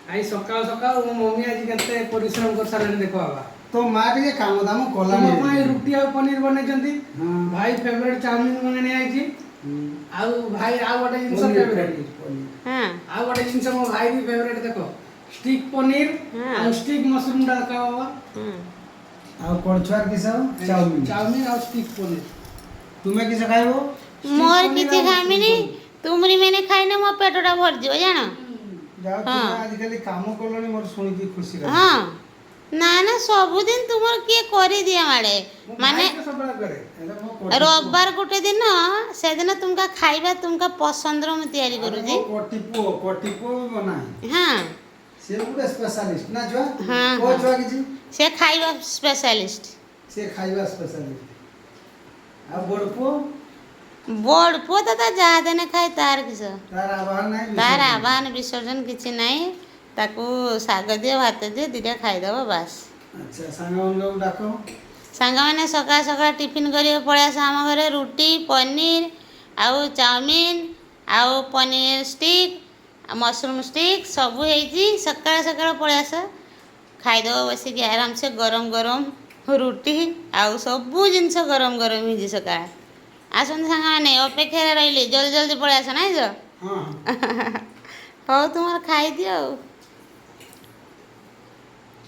आई सकाळ सकाळ मो मम्मी आज केते परिश्रम कर सारे देखो बाबा तो माँ टे काम दाम कला तुम ପାଇଁ ରୁଟି ଆଉ ପନିର ବନେଇଛନ୍ତି हाँ ଭାଇ ଫେଭରେଟ ଚାଉମିନ ବନେଇ ଆଇଛି ଆଉ ଭାଇ ଆଉ ଗୋଟେ ଜିନିଷ ଫେଭରେଟ ଆଉ ଗୋଟେ ଜିନିଷ ମୋ ଭାଇ ବି ଫେଭରେଟ ଦେଖ ଷ୍ଟିକ୍ ପନିର ଆଉ ଷ୍ଟିକ୍ ମସରୁମ ଟା ଦେଖା ବାबा ଆଉ କଣଛୁଆର କିସ ଚାଉମିନ ଚାଉମିନ ଆଉ ଷ୍ଟିକ୍ ପନିର ତୁମେ କିସ ଖାଇବ मोर किसी खामिनी तुमरी मैंने खाइने मो पेटटा भर जियो जानो ଯାଉ ତୁମେ ଆଜିକାଲି କାମ କଲଣି ମୋର ଶୁଣିକି ଖୁସି ଲାଗିଲା हाँ ना ना सबुदिन तुमर किए करी दिया माड़े माने ସବୁବେଳେ କରେ ଏଇଟା ମୋ କୋଟି रविवार गोटे दिन से दिन तुमका खाइबा तुमका पसंद रो मैं तैयारी करू जी କୋଟି ପୁଅ ବି ବନାଏ हाँ ସେ ଗୋଟେ ସ୍ପେଶାଲିଷ୍ଟ ନା ଛୁଆ ହଁ, କୋ ହଁ। ଛୁଆ କିଛି से खाइबा स्पेशलिस्ट ସେ ଖାଇବା ସ୍ପେଶାଲିଷ୍ଟ ଆଉ ବଡ଼ ପୁଅ बड़ पुओ तो ता जहा देने खाए तार किस ତାର ଆବାହନ ନାହିଁ तार आवाहन विसर्जन किसी नहीं ताकू शाग दिए भात दिए दुटा खाईदेव बास ଆଚ୍ଛା ସାଙ୍ଗମାନଙ୍କୁ ଡାକ सांग मैंने सकाळ सकाळ टिफिन करिए पळै आस आम घरे रुटी पनीर आउ चाउमीन आउ पनीर स्टिक मशरूम स्टिक सब होईची सकाळ सकाळ पळै आस खाईदेव बसिक आराम से गरम गरम रुटी आउ सबू जिनस गरम गरम हिजी सकाळ आसन सांग मैंने अपेक्षा रही जल्दी जल्दी पळै आस नाइ जो ହଁ हौ तुम खाई दियो